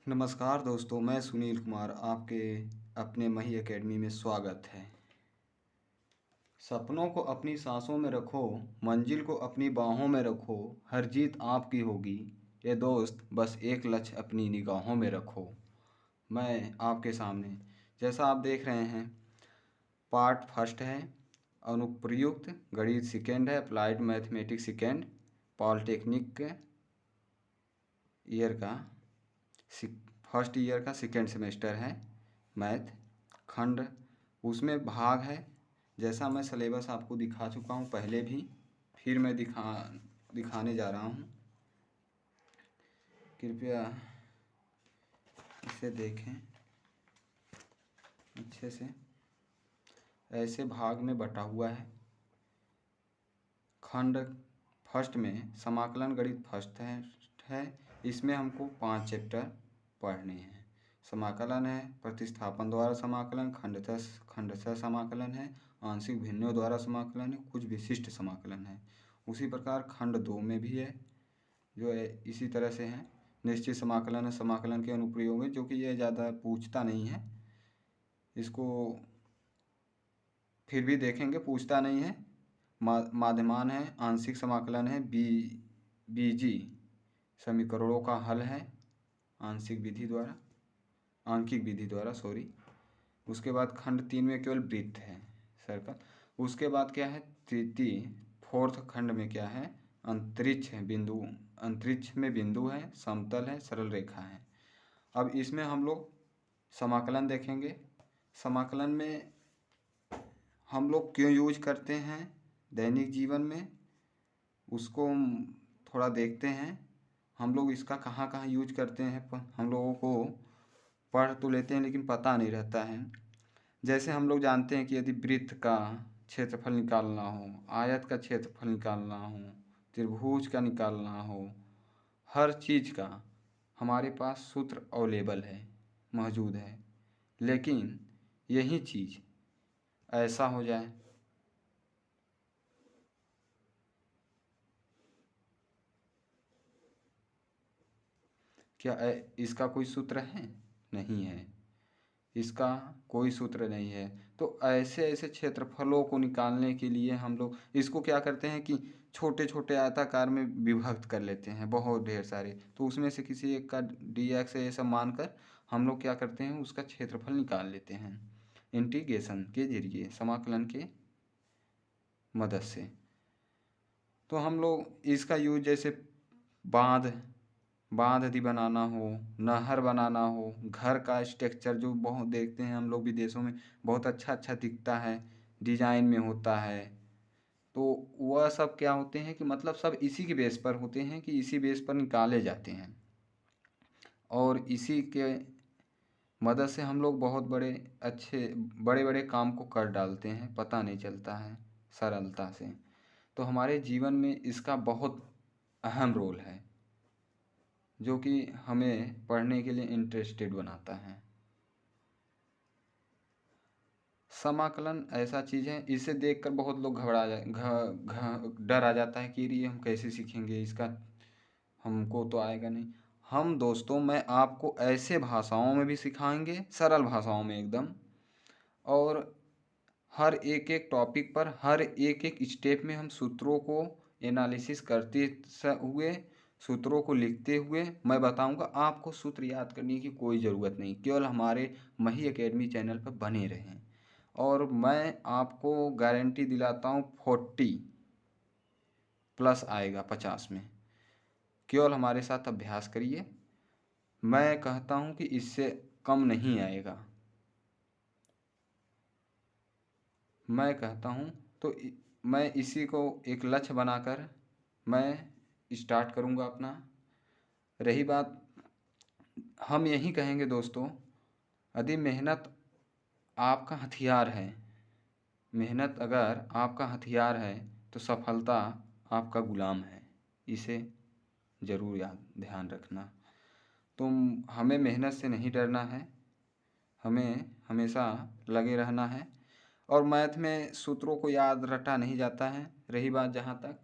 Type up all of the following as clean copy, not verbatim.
नमस्कार दोस्तों, मैं सुनील कुमार आपके अपने मही एकेडमी में स्वागत है। सपनों को अपनी सांसों में रखो, मंजिल को अपनी बाहों में रखो, हर जीत आपकी होगी। ये दोस्त बस एक लक्ष्य अपनी निगाहों में रखो। मैं आपके सामने जैसा आप देख रहे हैं, पार्ट फर्स्ट है, अनुप्रयुक्त गणित सेकेंड है, applied mathematics second, polytechnic year का फर्स्ट ईयर का सेकेंड सेमेस्टर है, मैथ खंड उसमें भाग है। जैसा मैं सिलेबस आपको दिखा चुका हूँ पहले भी, फिर मैं दिखाने जा रहा हूँ। कृपया इसे देखें अच्छे से। ऐसे भाग में बटा हुआ है। खंड फर्स्ट में समाकलन गणित फर्स्ट है। इसमें हमको 5 चैप्टर पढ़ने हैं। समाकलन है, प्रतिस्थापन द्वारा समाकलन, खंडशः समाकलन है, आंशिक भिन्नों द्वारा समाकलन है, कुछ विशिष्ट समाकलन है। उसी प्रकार खंड 2 में भी है, जो है इसी तरह से है। निश्चित समाकलन है, समाकलन के अनुप्रयोग है, जो कि ये ज़्यादा पूछता नहीं है। इसको फिर भी देखेंगे, पूछता नहीं है। माध्यमान है, आंशिक समाकलन है, बीजी समीकरणों का हल है आंशिक विधि द्वारा सॉरी। उसके बाद खंड 3 में केवल वृत्त है, सर्कल। उसके बाद क्या है, फोर्थ खंड में क्या है, अंतरिक्ष है, बिंदु, अंतरिक्ष में बिंदु है, समतल है, सरल रेखा है। अब इसमें हम लोग समाकलन देखेंगे। समाकलन में हम लोग क्यों यूज करते हैं दैनिक जीवन में, उसको थोड़ा देखते हैं। हम लोग इसका कहाँ कहाँ यूज करते हैं, हम लोगों को पढ़ तो लेते हैं लेकिन पता नहीं रहता है। जैसे हम लोग जानते हैं कि यदि वृत्त का क्षेत्रफल निकालना हो, आयत का क्षेत्रफल निकालना हो, त्रिभुज का निकालना हो, हर चीज़ का हमारे पास सूत्र अवेलेबल है, मौजूद है। लेकिन यही चीज़ ऐसा हो जाए, क्या इसका कोई सूत्र है? नहीं है, इसका कोई सूत्र नहीं है। तो ऐसे ऐसे क्षेत्रफलों को निकालने के लिए हम लोग इसको क्या करते हैं कि छोटे छोटे आयताकार में विभक्त कर लेते हैं, बहुत ढेर सारे। तो उसमें से किसी एक का dx ये सब मानकर हम लोग क्या करते हैं, उसका क्षेत्रफल निकाल लेते हैं इंटीग्रेशन के जरिए, समाकलन के मदद से। तो हम लोग इसका यूज जैसे बांध यदि बनाना हो, नहर बनाना हो, घर का स्ट्रक्चर जो बहुत देखते हैं हम लोग विदेशों में, बहुत अच्छा अच्छा दिखता है, डिजाइन में होता है। तो वह सब क्या होते हैं कि मतलब सब इसी के बेस पर होते हैं, कि इसी बेस पर निकाले जाते हैं। और इसी के मदद से हम लोग बहुत बड़े बड़े काम को कर डालते हैं, पता नहीं चलता है सरलता से। तो हमारे जीवन में इसका बहुत अहम रोल है, जो कि हमें पढ़ने के लिए इंटरेस्टेड बनाता है। समाकलन ऐसा चीज़ है, इसे देखकर बहुत लोग डर आ जाता है कि ये हम कैसे सीखेंगे, इसका हमको तो आएगा नहीं। हम दोस्तों, मैं आपको ऐसे भाषाओं में भी सिखाएंगे, सरल भाषाओं में एकदम, और हर एक एक टॉपिक पर हर एक एक स्टेप में हम सूत्रों को एनालिसिस करते हुए, सूत्रों को लिखते हुए मैं बताऊंगा। आपको सूत्र याद करने की कोई ज़रूरत नहीं, केवल हमारे मही एकेडमी चैनल पर बने रहें। और मैं आपको गारंटी दिलाता हूँ 40+ आएगा, 50 में। केवल हमारे साथ अभ्यास करिए, मैं कहता हूँ कि इससे कम नहीं आएगा, मैं कहता हूँ। तो मैं इसी को एक लक्ष्य बनाकर मैं स्टार्ट करूँगा अपना। रही बात, हम यही कहेंगे दोस्तों, यदि मेहनत आपका हथियार है, मेहनत अगर आपका हथियार है, तो सफलता आपका गुलाम है। इसे ज़रूर ध्यान रखना। तुम हमें मेहनत से नहीं डरना है, हमें हमेशा लगे रहना है। और मैथ में सूत्रों को याद रटा नहीं जाता है। रही बात जहाँ तक,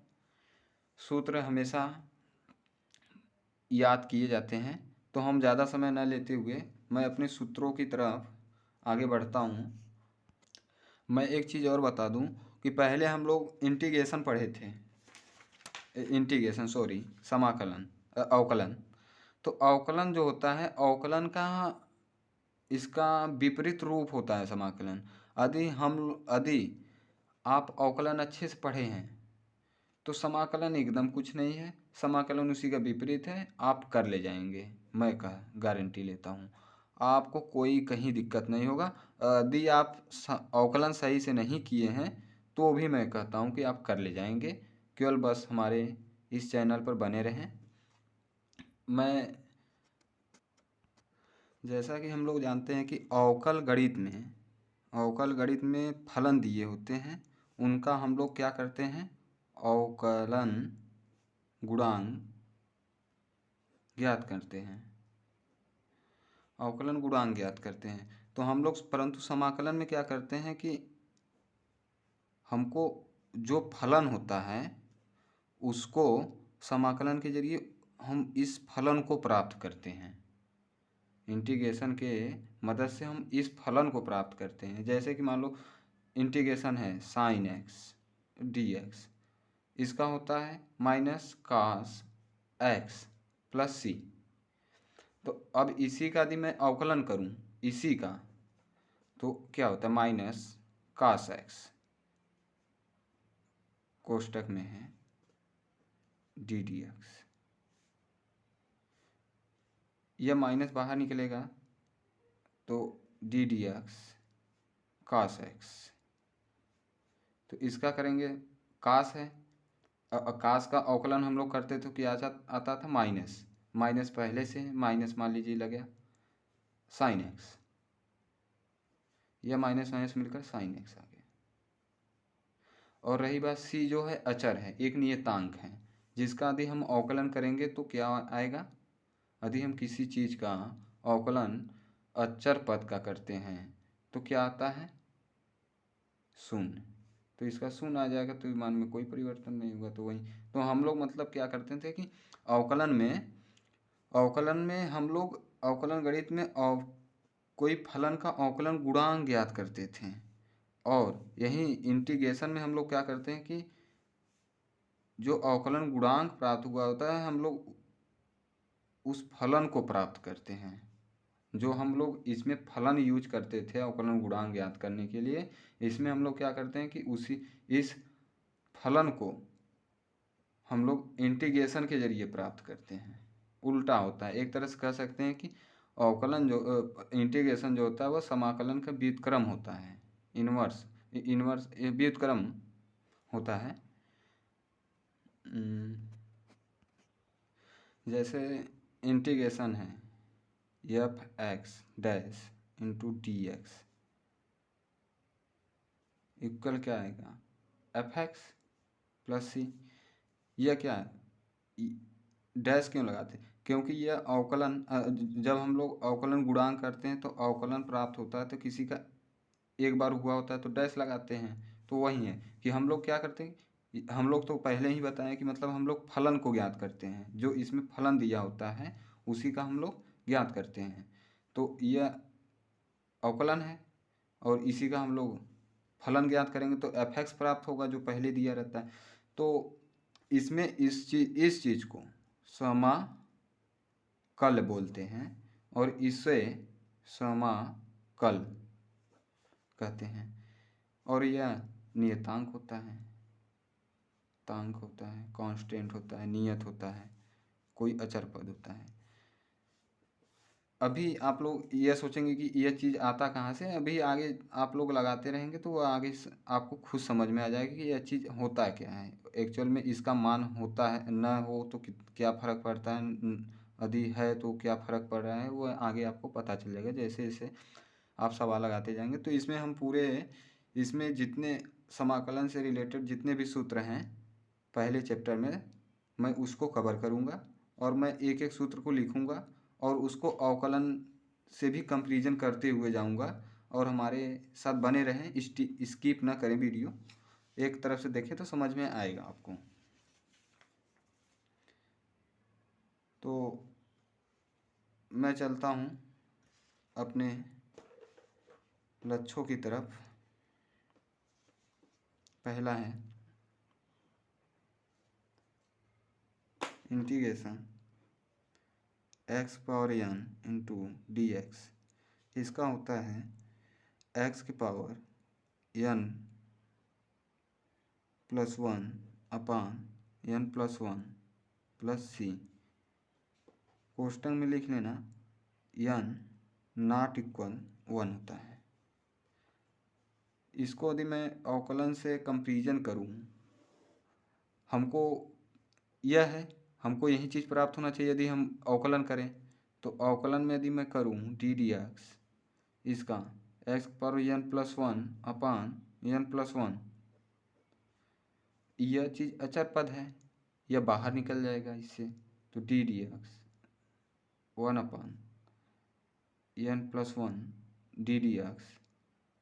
सूत्र हमेशा याद किए जाते हैं। तो हम ज़्यादा समय न लेते हुए मैं अपने सूत्रों की तरफ आगे बढ़ता हूँ। मैं एक चीज़ और बता दूँ कि पहले हम लोग इंटीग्रेशन पढ़े थे, इंटीग्रेशन सॉरी समाकलन अवकलन। तो अवकलन जो होता है, अवकलन का इसका विपरीत रूप होता है समाकलन। यदि आप अवकलन अच्छे से पढ़े हैं तो समाकलन एकदम कुछ नहीं है, समाकलन उसी का विपरीत है, आप कर ले जाएंगे। मैं गारंटी लेता हूँ, आपको कोई कहीं दिक्कत नहीं होगा। यदि आप अवकलन सही से नहीं किए हैं तो भी मैं कहता हूँ कि आप कर ले जाएंगे, केवल बस हमारे इस चैनल पर बने रहें। मैं जैसा कि हम लोग जानते हैं कि अवकल गणित में फलन दिए होते हैं, उनका हम लोग क्या करते हैं, अवकलन गुणांक ज्ञात करते हैं। अवकलन गुणांक ज्ञात करते हैं तो हम लोग, परंतु समाकलन में क्या करते हैं कि हमको जो फलन होता है उसको समाकलन के जरिए हम इस फलन को प्राप्त करते हैं। इंटीग्रेशन के मदद से हम इस फलन को प्राप्त करते हैं। जैसे कि मान लो इंटीग्रेशन है साइन एक्स डी एक्स, इसका होता है माइनस कास एक्स प्लस सी। तो अब इसी का यदि मैं अवकलन करूं इसी का, तो क्या होता है, माइनस कास एक्स कोष्टक में है डी डी एक्स, यह माइनस बाहर निकलेगा तो डी डी एक्स कास एक्स। तो इसका करेंगे, कास है, कास का अवकलन हम लोग करते तो क्या आता था, माइनस, माइनस पहले से माइनस मान लीजिए लगे साइन एक्स, यह माइनस माइनस मिलकर साइन एक्स आ गया। और रही बात सी, जो है अचर है, एक नियतांक है, जिसका यदि हम अवकलन करेंगे तो क्या आएगा, यदि हम किसी चीज़ का अवकलन अचर पद का करते हैं तो क्या आता है, शून्य। तो इसका शून्य आ जाएगा तो मान में कोई परिवर्तन नहीं होगा। तो वही, तो हम लोग मतलब क्या करते थे कि अवकलन में हम लोग अवकलन गणित में कोई फलन का अवकलन गुणांक ज्ञात करते थे, और यही इंटीग्रेशन में हम लोग क्या करते हैं कि जो अवकलन गुणांक प्राप्त हुआ होता है हम लोग उस फलन को प्राप्त करते हैं। जो हम लोग इसमें फलन यूज करते थे अवकलन गुणांक ज्ञात करने के लिए, इसमें हम लोग क्या करते हैं कि इस फलन को हम लोग इंटीग्रेशन के जरिए प्राप्त करते हैं। उल्टा होता है, एक तरह से कह सकते हैं कि अवकलन जो इंटीग्रेशन जो होता है वह समाकलन का व्युत्क्रम होता है, इन्वर्स व्युत्क्रम होता है। जैसे इंटीग्रेशन है F x dash into d x equal क्या आएगा, एफ एक्स प्लस सी। यह क्या है, डैश क्यों लगाते हैं, क्योंकि यह अवकलन, जब हम लोग अवकलन गुणांक करते हैं तो अवकलन प्राप्त होता है तो किसी का एक बार हुआ होता है तो डैश लगाते हैं। तो वही है कि हम लोग क्या करते हैं, हम लोग तो पहले ही बताएं कि मतलब हम लोग फलन को ज्ञात करते हैं, जो इसमें फलन दिया होता है उसी का हम लोग ज्ञात करते हैं। तो यह अवकलन है और इसी का हम लोग फलन ज्ञात करेंगे तो एफ एक्स प्राप्त होगा जो पहले दिया रहता है। तो इसमें इस चीज़ को समाकल बोलते हैं और इसे समाकल कहते हैं। और यह नियतांक होता है, तांक होता है, कांस्टेंट होता है, नियत होता है, कोई अचर पद होता है। अभी आप लोग ये सोचेंगे कि यह चीज़ आता कहाँ से, अभी आगे आप लोग लगाते रहेंगे तो वह आगे आपको खुद समझ में आ जाएगा कि यह चीज़ होता क्या है एक्चुअल में, इसका मान होता है न हो तो क्या फ़र्क पड़ता है, यदि है तो क्या फ़र्क पड़ रहा है, वो आगे आपको पता चल जाएगा जैसे जैसे आप सवाल लगाते जाएंगे। तो इसमें हम इसमें जितने समाकलन से रिलेटेड जितने भी सूत्र हैं पहले चैप्टर में मैं उसको कवर करूँगा और मैं एक एक सूत्र को लिखूँगा और उसको अवकलन से भी कंपैरिजन करते हुए जाऊंगा। और हमारे साथ बने रहें, स्किप ना करें वीडियो, एक तरफ से देखें तो समझ में आएगा आपको। तो मैं चलता हूँ अपने लक्ष्यों की तरफ। पहला है integration x power n into d x. इसका होता है एक्स की power n plus one upon n plus one plus c. कोष्टक में लिख लेना एन नॉट इक्वल वन होता है। इसको यदि मैं अवकलन से कंपैरिजन करूँ, हमको यह है, हमको यही चीज़ प्राप्त होना चाहिए यदि हम अवकलन करें। तो अवकलन में यदि मैं करूँ डी डी एक्स इसका एक्स पर n plus one upon n plus one, यह चीज़ अचर पद है, यह बाहर निकल जाएगा इससे। तो d d x one upon n plus one d d x,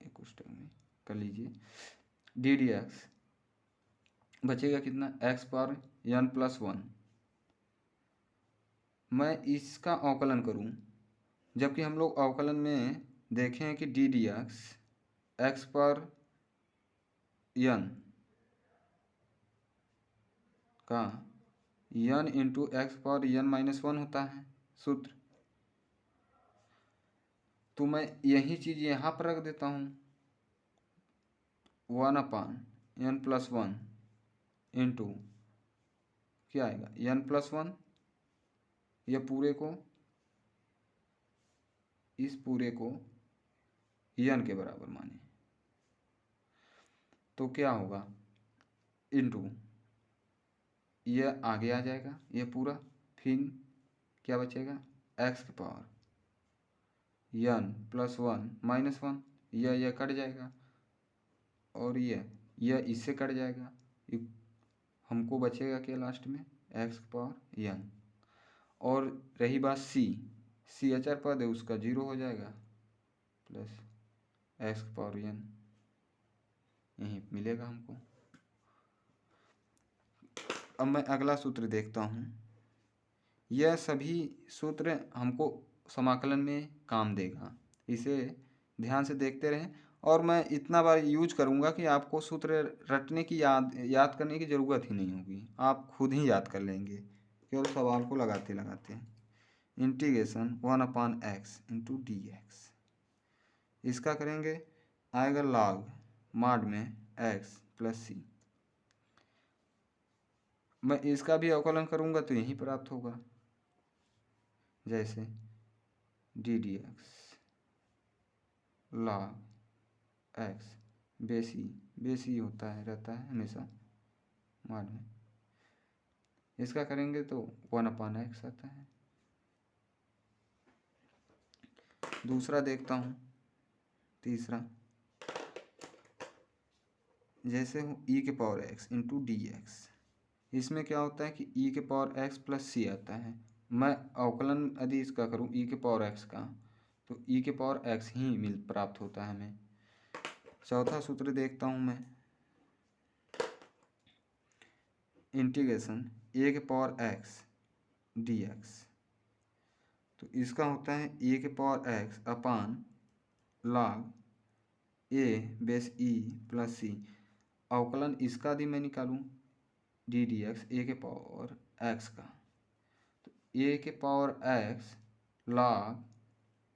एक कोष्टक में कर लीजिए, डी डी एक्स बचेगा कितना, एक्स पर एन प्लस वन। मैं इसका अवकलन करूं, जबकि हम लोग अवकलन में देखें कि डी डी एक्स पर एन का एन इंटू एक्स पर एन माइनस वन होता है सूत्र। तो मैं यही चीज़ यहाँ पर रख देता हूँ, one upon n plus one into क्या आएगा एन प्लस वन, यह पूरे को, इस पूरे को एन के बराबर माने तो क्या होगा, इंटू यह आगे आ जाएगा यह पूरा, फिर क्या बचेगा एक्स की power n plus one minus one, यह कट जाएगा और यह इससे कट जाएगा, हमको बचेगा क्या लास्ट में एक्स की पावर एन। और रही बात सी अचर पद है, उसका जीरो हो जाएगा प्लस एक्स की पावर एन, यही मिलेगा हमको। अब मैं अगला सूत्र देखता हूँ। यह सभी सूत्र हमको समाकलन में काम देगा, इसे ध्यान से देखते रहें। और मैं इतना बार यूज करूँगा कि आपको सूत्र रटने की याद करने की ज़रूरत ही नहीं होगी, आप खुद ही याद कर लेंगे केवल सवाल को लगाते लगाते। Integration one upon x into d x, इसका करेंगे आएगा लॉग मॉड में एक्स प्लस सी। मैं इसका भी अवकलन करूँगा तो यही प्राप्त होगा, जैसे D d x log x बेसी होता है, रहता है हमेशा मान में, इसका करेंगे तो वन अपान एक्स आता है। दूसरा देखता हूँ, तीसरा जैसे हो ई के power x into d x, इसमें क्या होता है कि ई के पावर एक्स प्लस सी आता है। मैं अवकलन यदि इसका करूँ ई के पावर एक्स का, तो ई के पावर एक्स ही प्राप्त होता है हमें। चौथा सूत्र देखता हूँ मैं, इंटीग्रेशन ए के पावर एक्स डी एक्स, तो इसका होता है ए के power x upon log a base E plus सी। अवकलन इसका यदि मैं निकालूँ डी डी एक्स ए के पावर एक्स का, तो ए के power x log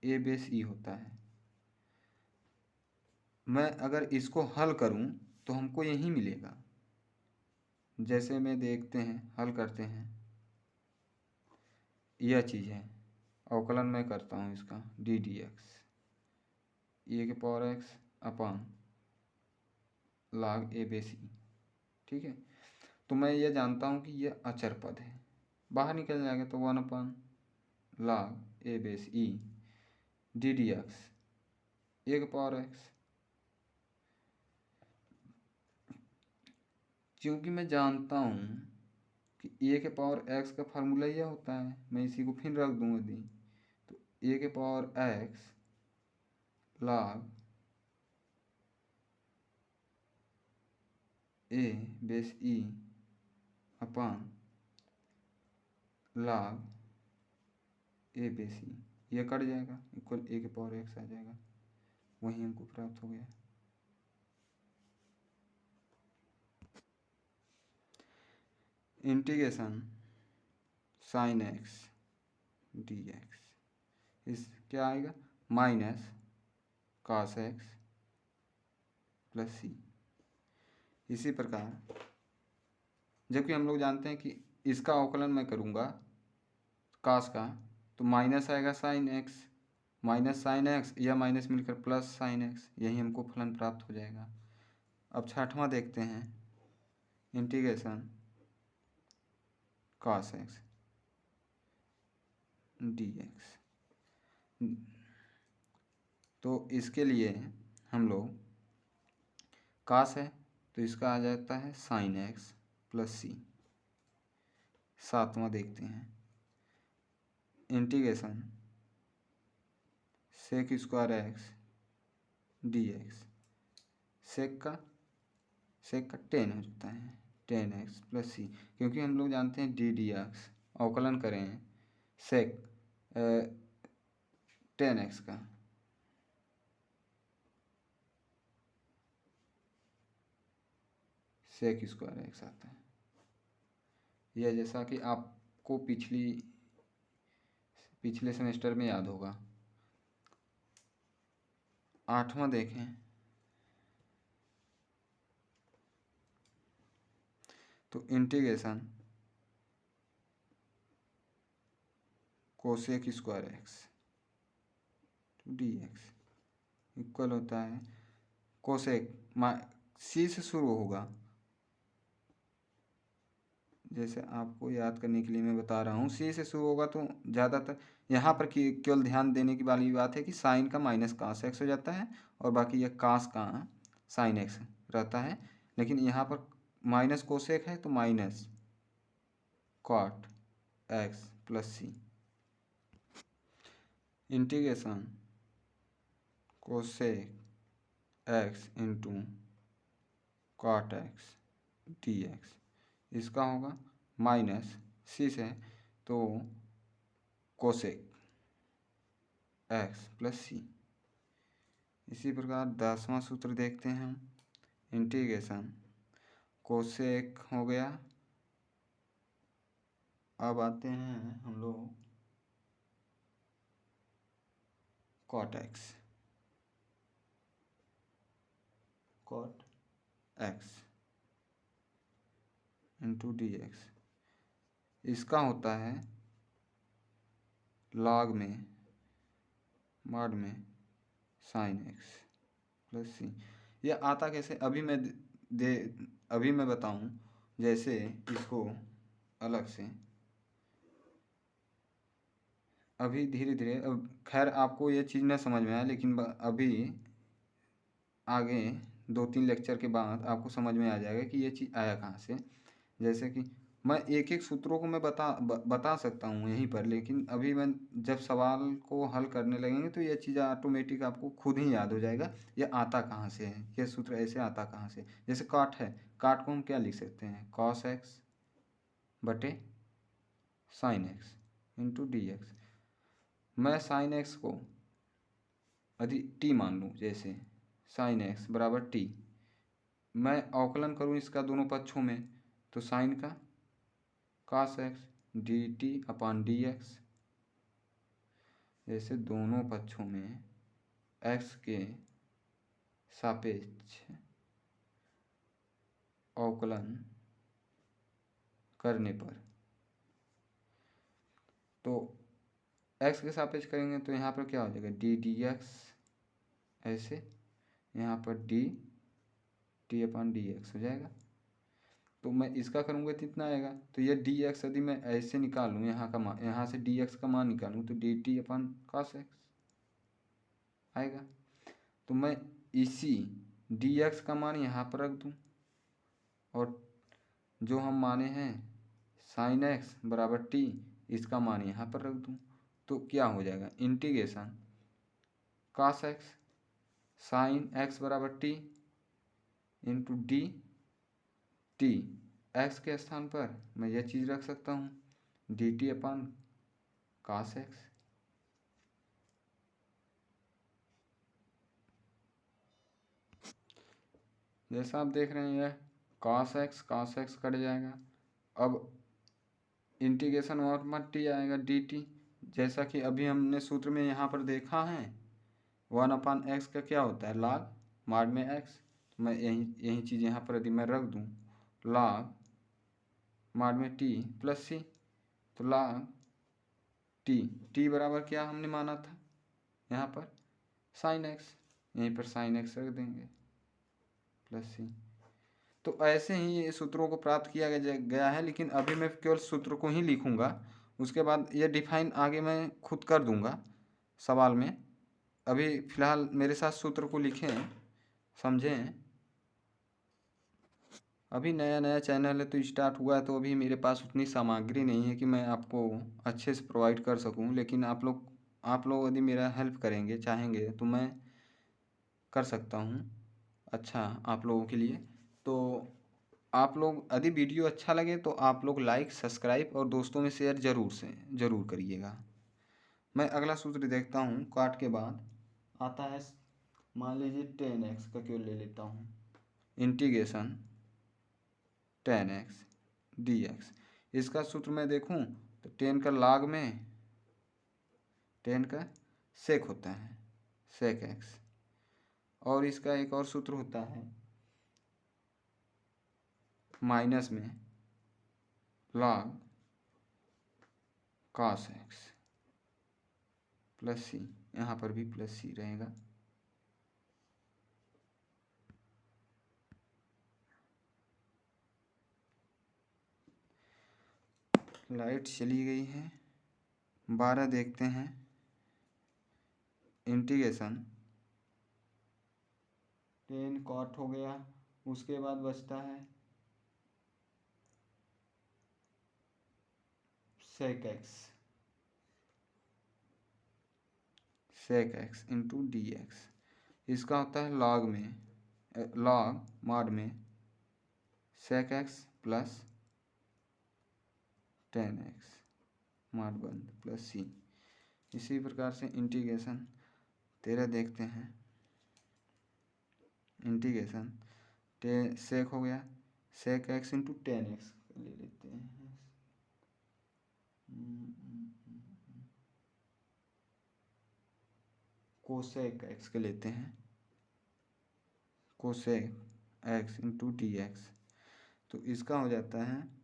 a base ई होता है। मैं अगर इसको हल करूं तो हमको यही मिलेगा, जैसे में देखते हैं हल करते हैं, यह चीज़ है। अवकलन मैं करता हूं इसका डी डी एक्स ए के power x upon log a base ई, ठीक है। तो मैं ये जानता हूँ कि यह अचर पद है, बाहर निकल जाएगा तो one upon log a base e d d x a के पावर एक्स। क्योंकि मैं जानता हूँ कि ए के पावर एक्स का फार्मूला यह होता है, मैं इसी को फिर रख दूँ यदि, तो ए के power x log a base E upon log ए पे सी, ये कट जाएगा, इक्वल ए के पावर एक्स आ जाएगा, वही हमको प्राप्त हो गया। Integration sine x d x, इस क्या आएगा माइनस कॉस एक्स प्लस सी। इसी प्रकार जबकि हम लोग जानते हैं कि इसका अवकलन मैं करूँगा कॉस का, तो माइनस आएगा sine x, minus sine x या माइनस मिलकर प्लस साइन एक्स, यही हमको फलन प्राप्त हो जाएगा। अब छठवां देखते हैं, integration cos x d x. तो इसके लिए हम लोग कॉस है तो इसका आ जाता है साइन एक्स प्लस सी। सातवां देखते हैं, integration sec square x d x. Sec का टेन हो जाता है, टेन एक्स प्लस सी, क्योंकि हम लोग जानते हैं डी डी एक्स अवकलन करें सेक टेन एक्स का, सेक स्क्वायर एक्स आता है। यह जैसा कि आपको पिछले सेमेस्टर में याद होगा। आठवां देखें, तो integration cosec square x d x equal होता है कोसेक, सी से शुरू होगा, जैसे आपको याद करने के लिए मैं बता रहा हूँ, सी से शुरू होगा तो ज़्यादातर यहाँ पर केवल ध्यान देने की वाली बात है कि साइन का माइनस कास एक्स हो जाता है और बाकी यह कास का साइन एक्स रहता है, लेकिन यहाँ पर माइनस कोसेक है तो minus cot x plus c. Integration cosec x into cot x d x, इसका होगा माइनस सी से तो कोसेक एक्स प्लस सी। इसी प्रकार 10वां सूत्र देखते हैं हम, इंटीग्रेशन कोसेक हो गया। अब आते हैं हम लोग cot x into d x, इसका होता है लॉग में मॉड में साइन एक्स प्लस सी। यह आता कैसे अभी मैं बताऊं, जैसे इसको अलग से अभी धीरे धीरे, अब खैर आपको ये चीज़ न समझ में आया, लेकिन अभी आगे 2-3 लेक्चर के बाद आपको समझ में आ जाएगा कि ये चीज़ आया कहाँ से। जैसे कि मैं एक एक सूत्रों को मैं बता सकता हूँ यहीं पर, लेकिन अभी मैं जब सवाल को हल करने लगेंगे तो ये चीज़ ऑटोमेटिक आपको खुद ही याद हो जाएगा ये आता कहाँ से है, ये सूत्र ऐसे आता कहाँ से। जैसे काट है, काट को हम क्या लिख सकते हैं, कॉस एक्स बटे sine x into d x. मैं साइन एक्स को यदि टी मान लूँ, जैसे साइन एक्स बराबर टी, मैं अवकलन करूँ इसका दोनों पक्षों में, तो साइन का कॉस एक्स डी टी अपान डी एक्स, जैसे दोनों पक्षों में एक्स के सापेक्ष अवकलन करने पर, तो एक्स के सापेक्ष करेंगे तो यहाँ पर क्या हो जाएगा डी डी एक्स, ऐसे यहाँ पर डी टी अपान डी एक्स हो जाएगा। तो मैं इसका करूँगा तो इतना आएगा, तो ये डी एक्स यदि मैं ऐसे निकालूँ, यहाँ का मान, यहाँ से डी एक्स का मान निकालूँ तो D t upon cos x आएगा। तो मैं इसी डी एक्स का मान यहाँ पर रख दूँ और जो हम माने हैं साइन एक्स बराबर टी, इसका मान यहाँ पर रख दूँ, तो क्या हो जाएगा integration cos x sine x बराबर t into d t, x के स्थान पर मैं यह चीज़ रख सकता हूँ d t upon cos x, जैसा आप देख रहे हैं यह cos x कट जाएगा। अब इंटीग्रेशन और मत टी आएगा dt, जैसा कि अभी हमने सूत्र में यहाँ पर देखा है 1/x का क्या होता है log mod में x। तो मैं यही चीज़ यहाँ पर यदि मैं रख दूँ log mod में t प्लस c, तो log t बराबर क्या हमने माना था यहाँ पर sin x, यहीं पर sin x रख देंगे प्लस c। तो ऐसे ही ये सूत्रों को प्राप्त किया गया है, लेकिन अभी मैं केवल सूत्र को ही लिखूंगा, उसके बाद ये डिफाइन आगे मैं खुद कर दूंगा सवाल में। अभी फ़िलहाल मेरे साथ सूत्र को लिखें, समझें। अभी नया नया चैनल है तो स्टार्ट हुआ है, तो अभी मेरे पास उतनी सामग्री नहीं है कि मैं आपको अच्छे से प्रोवाइड कर सकूं, लेकिन आप लोग यदि मेरा हेल्प करेंगे चाहेंगे तो मैं कर सकता हूं अच्छा आप लोगों के लिए। तो आप लोग यदि वीडियो अच्छा लगे तो आप लोग लाइक सब्सक्राइब और दोस्तों में शेयर ज़रूर करिएगा। मैं अगला सूत्र देखता हूँ। काट के बाद आता है, मान लीजिए 10x का क्यों ले लेता हूँ, इंटीग्रेशन 10x dx। इसका सूत्र मैं देखूँ तो 10 का log में 10 का सेक होता है सेक x, और इसका एक और सूत्र होता है माइनस में log cos x plus c, यहाँ पर भी प्लस c रहेगा। लाइट चली गई है। 12 देखते हैं, इंटीग्रेशन 10 कॉट हो गया, उसके बाद बचता है sec x into d x. इसका होता है log mod में sec x plus 10x mod बंद प्लस c। इसी प्रकार से इंटीग्रेशन 13 देखते हैं, इंटीग्रेशन सेक हो गया सेक एक्स इंटू 10x ले लेते हैं, कोसेक एक्स के लेते हैं, cosec x into d x. तो इसका हो जाता है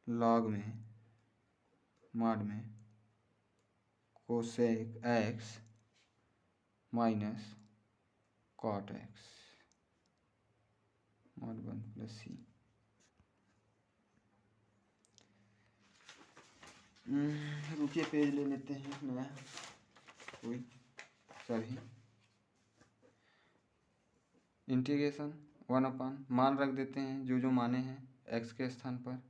log में mod में cosec x minus cot x mod 1 plus c। रुकिए पेज ले लेते हैं नया कोई सभी। इंटीग्रेशन 1/, मान रख देते हैं जो माने हैं x के स्थान पर,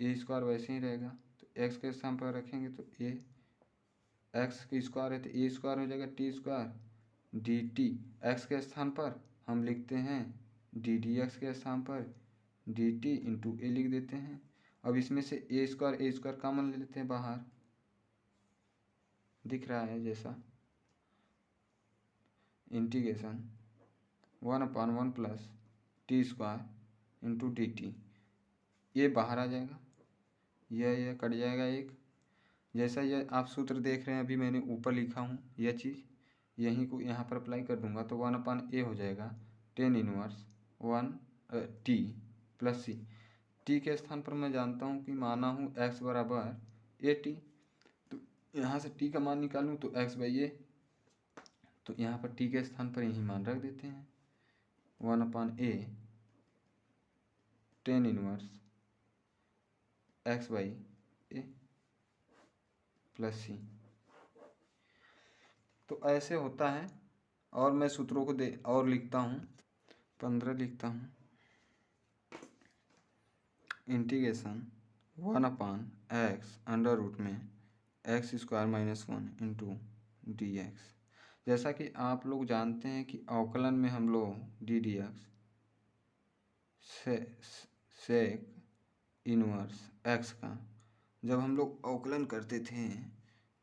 ए स्क्वायर वैसे ही रहेगा, तो x के स्थान पर रखेंगे तो ए एक्स की स्क्वायर है तो ए स्क्वायर हो जाएगा T square D t. X के स्थान पर हम लिखते हैं डी डी एक्स के स्थान पर डी टी इंटू ए लिख देते हैं। अब इसमें से ए स्क्वायर कॉमन ले लेते हैं बाहर, दिख रहा है जैसा, integration 1/1 plus T square into d T. ये बाहर आ जाएगा, यह कट जाएगा एक। जैसा यह आप सूत्र देख रहे हैं अभी मैंने ऊपर लिखा हूँ, यह चीज़ यहीं को यहाँ पर अप्लाई कर दूंगा तो 1/a हो जाएगा 10 इनवर्स 1 टी प्लस सी। टी के स्थान पर मैं जानता हूँ कि माना हूँ x बराबर ए टी, तो यहाँ से टी का मान निकालूँ तो x/a, तो यहाँ पर टी के स्थान पर यही मान रख देते हैं 1/a 10 इनवर्स x/a प्लस सी। तो ऐसे होता है। और मैं सूत्रों को और लिखता हूँ, 15 लिखता हूँ, इंटीग्रेशन 1/x अंडर रूट में x square minus 1 into d x. जैसा कि आप लोग जानते हैं कि अवकलन में हम लोग d d x sec inverse x का जब हम लोग अवकलन करते थे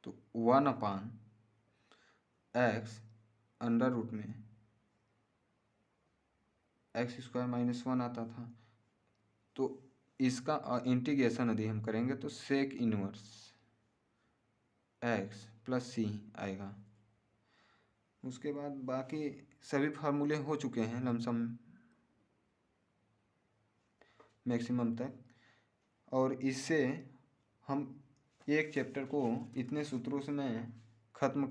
तो 1/x अंडर रूट में x² - 1 आता था, तो इसका इंटीग्रेशन यदि हम करेंगे तो सेक इनवर्स x प्लस सी आएगा। उसके बाद बाकी सभी फार्मूले हो चुके हैं लमसम मैक्सिमम तक, और इससे हम एक चैप्टर को इतने सूत्रों से में ख़त्म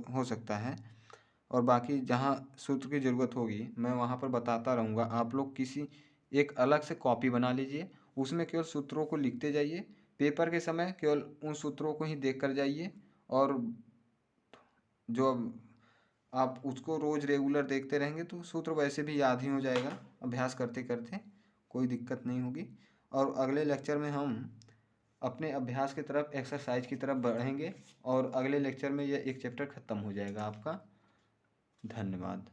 हो सकता है। और बाकी जहाँ सूत्र की ज़रूरत होगी मैं वहाँ पर बताता रहूँगा। आप लोग किसी एक अलग से कॉपी बना लीजिए, उसमें केवल सूत्रों को लिखते जाइए, पेपर के समय केवल उन सूत्रों को ही देख कर जाइए, और जो आप उसको रोज़ रेगुलर देखते रहेंगे तो सूत्र वैसे भी याद ही हो जाएगा, अभ्यास करते करते कोई दिक्कत नहीं होगी। और अगले लेक्चर में हम अपने अभ्यास की तरफ, एक्सरसाइज की तरफ बढ़ेंगे, और अगले लेक्चर में यह एक चैप्टर ख़त्म हो जाएगा आपका। धन्यवाद।